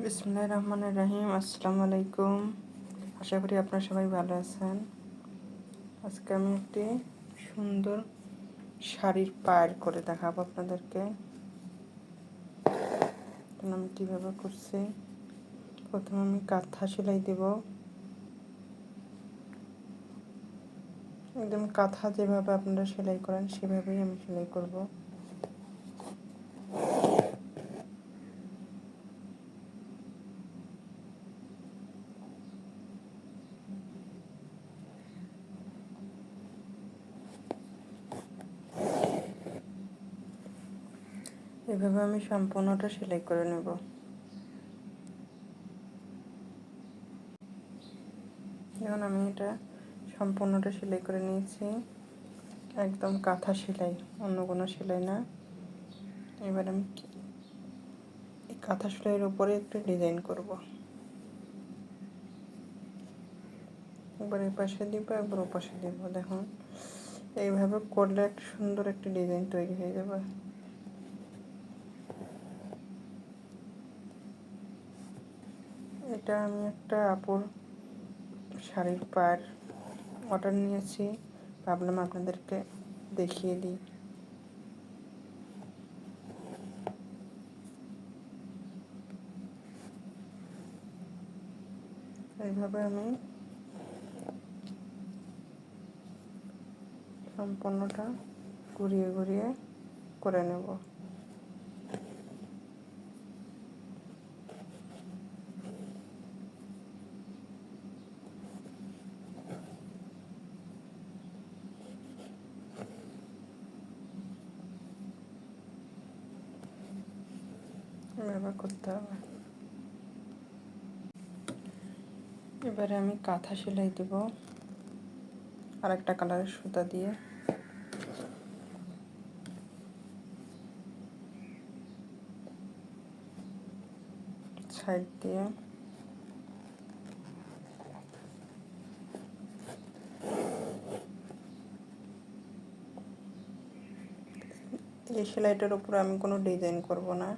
বিসমিল্লাহির রহমানির রহিম। আসসালামু আলাইকুম। আশা করি আপনারা সবাই ভালো আছেন। আজকে আমি একটি সুন্দর শাড়ির পাড় করে দেখাবো আপনাদেরকে। আমি কীভাবে করছি, প্রথমে আমি কাঁথা সেলাই দেব। একদম কাঁথা যেভাবে আপনারা সেলাই করেন সেভাবেই আমি সেলাই করব। এভাবে আমি সম্পূর্ণটা সেলাই করে নেব। এখন আমি এটা সম্পূর্ণটা সেলাই করে নিয়েছি, একদম কাঁথা সেলাই, অন্য কোনো সেলাই না। এবার আমি এই কাঁথা সেলাইয়ের উপরে একটু ডিজাইন করব। একবার এই পাশে দিব, একবার ও পাশে দিব। দেখুন এইভাবে করলে একটা সুন্দর একটা ডিজাইন তৈরি হয়ে যাবে। এটা আমি একটা আপুর শাড়ির পাড় অর্ডার নিয়েছি, ভাবলাম আপনাদেরকে দেখিয়ে দিই। এইভাবে আমি সম্পূর্ণটা ঘুরিয়ে ঘুরিয়ে করে নেব। এভাবে করতে হবে। এবারে আমি কাঁথা সেলাই দেব আরেকটা কালারের সুতা দিয়ে। সাইড দিয়ে এই সেলাইটার উপরে আমি কোনো ডিজাইন করব না,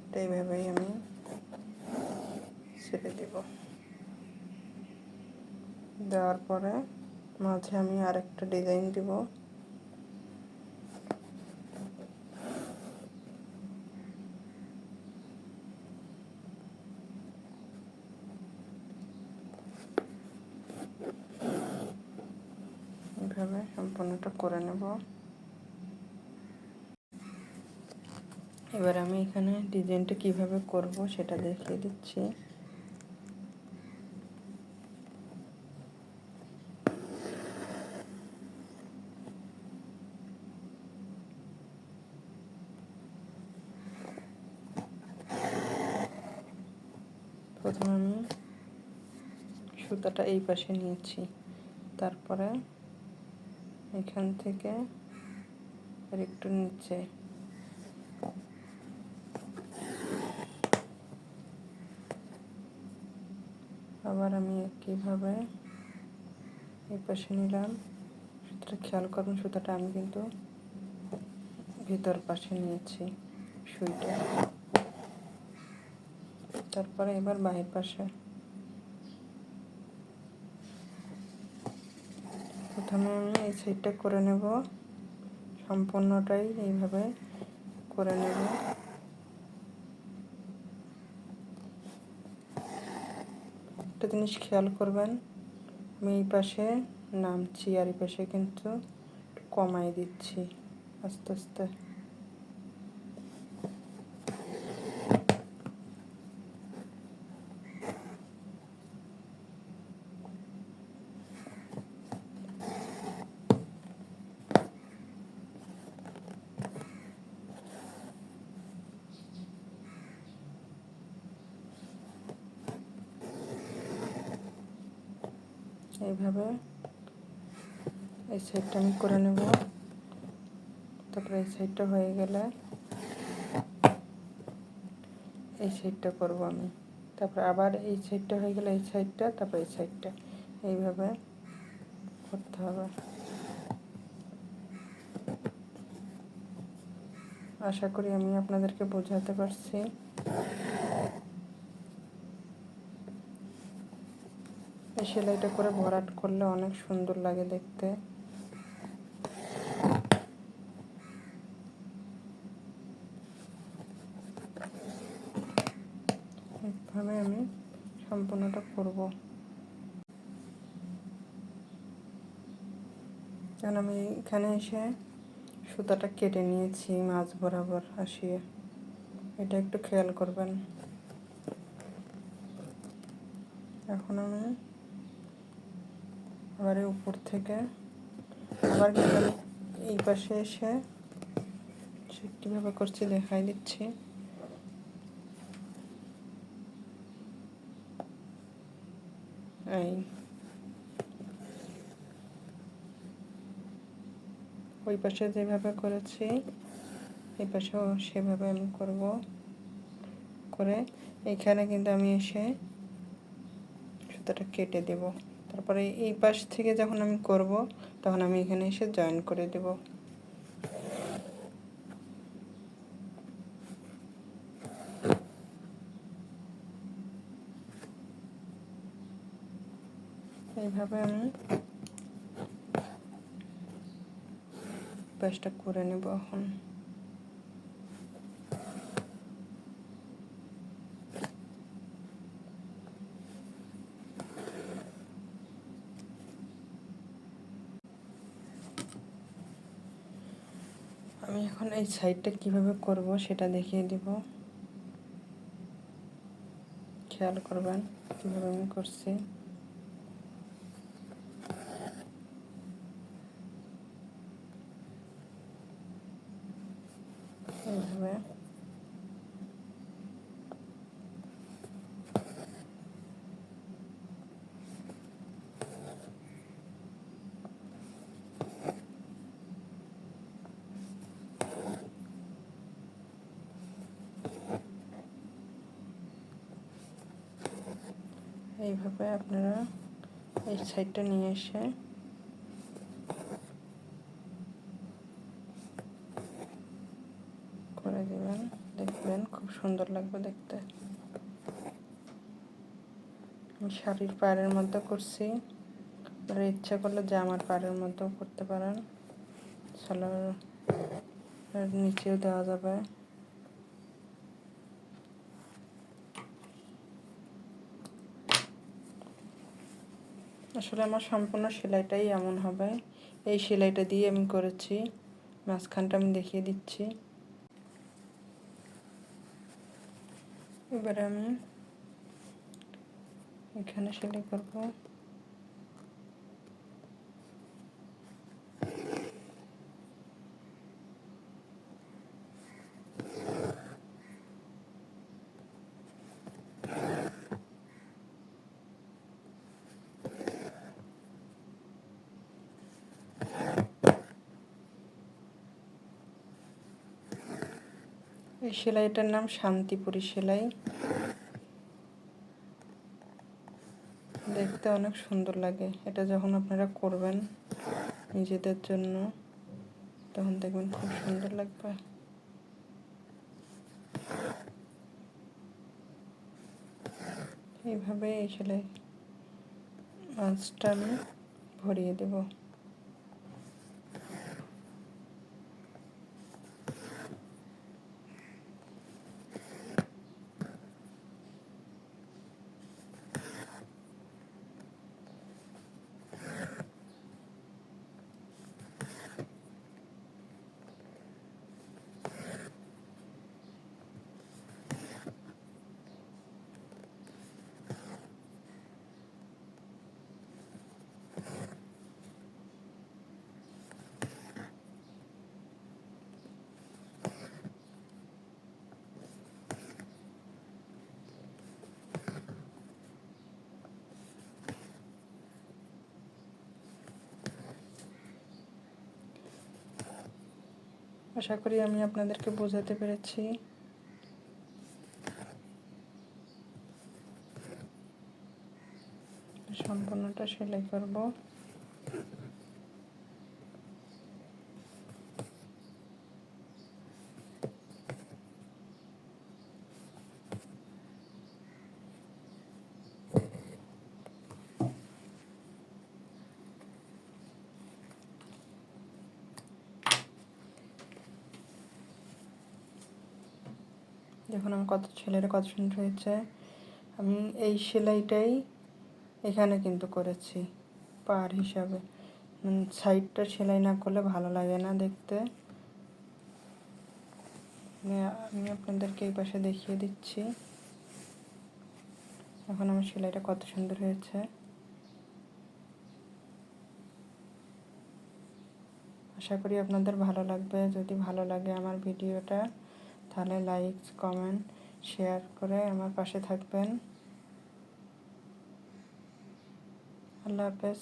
এটা এইভাবেই আমি ছেড়ে দেব। দেওয়ার পরে মাঝে আমি আরেকটা ডিজাইন দিব। এইভাবে সম্পূর্ণটা করে নেব। এবার আমি এখানে ডিজাইনটা কিভাবে করব সেটা দেখিয়ে দিচ্ছি। প্রথমে আমি সুতাটা এই পাশে নিয়েছি, তারপরে এখান থেকে আর একটু নিচে আবার আমি একইভাবে এই পাশে নিলাম। সুতাটা খেয়াল করুন, সুতাটা আমি কিন্তু ভিতর পাশে নিয়েছি সুইটা। তারপরে এবার বাহির পাশে প্রথমে আমি এই সাইডটা করে নেব, সম্পূর্ণটাই এইভাবে করে নেব। একটা জিনিস খেয়াল করবেন, আমি এই পাশে নামছি আর এই পাশে কিন্তু কমাই দিচ্ছি আস্তে আস্তে। এইভাবে এই সাইডটা আমি করে নেব। তারপরে এই সাইডটা হয়ে গেলে এই সাইডটা করব আমি। তারপরে আবার এই সাইডটা হয়ে গেলে এই সাইডটা, তারপরে এই সাইডটা, এইভাবে করতে হবে। আশা করি আমি আপনাদেরকে বোঝাতে পারছি। সেলাইটা করে ভরাট করলে অনেক সুন্দর লাগে দেখতে। এইভাবে আমি সম্পূর্ণটা করব। কারণ আমি এখানে এসে সুতাটা কেটে নিয়েছি মাঝ বরাবর আসিয়ে, এটা একটু খেয়াল করবেন। এখন আমি আবার উপর থেকে আবার এই পাশে এসে কীভাবে করছি দেখাই দিচ্ছি। এই ওই পাশে যেভাবে করেছি এই পাশেও সেভাবে আমি করব। করে এখানে কিন্তু আমি এসে সুতাটা কেটে দেব। তারপরে এই পাশ থেকে যখন আমি করব তখন আমি এখানে এসে জয়েন করে দেব। এইভাবে আমি পাশটা করে নেব। এখন আমি এই সাইডটা কিভাবে করব সেটা দেখিয়ে দিব, খেয়াল করবেন কিভাবে আমি করছি। এইভাবে এইভাবে আপনারা এই সাইডটা নিয়ে এসে করে দেবেন, দেখবেন খুব সুন্দর লাগবে দেখতে। আমি শাড়ির পাড়ের মধ্যে করছি, আপনারা ইচ্ছা করলে জামার পাড়ের মধ্যেও করতে পারেন, সালোয়ার নিচেও দেওয়া যাবে। আসলে আমার সম্পূর্ণ সেলাইটাই এমন হবে, এই সেলাইটা দিয়ে আমি করেছি। মাঝখানটা আমি দেখিয়ে দিচ্ছি। এবারে আমি এখানে সেলাই করব। এই সেলাইটার নাম শান্তিপুরি সেলাই, দেখতে অনেক সুন্দর লাগে। এটা যখন আপনারা করবেন নিজেদের জন্য তখন দেখবেন খুব সুন্দর লাগবে। এইভাবে এই সেলাই মাছটা আমি ভরিয়ে দেব। আশা করি আমি আপনাদেরকে বোঝাতে পেরেছি। সম্পূর্ণটা সেলাই করব। দেখুন আমার সেলাইটা কত সুন্দর হয়েছে। আমি এই সেলাইটাই এখানে কিন্তু করেছি পার হিসাবে, সাইডটা সেলাই না করলে ভালো লাগে না দেখতে। আমি আপনাদেরকে এই পাশে দেখিয়ে দিচ্ছি। এখন আমার সেলাইটা কত সুন্দর হয়েছে। আশা করি আপনাদের ভালো লাগবে। যদি ভালো লাগে আমার ভিডিওটা তাহলে লাইক, কমেন্ট, শেয়ার করে আমার পাশে থাকবেন। আল্লাহ হাফেজ।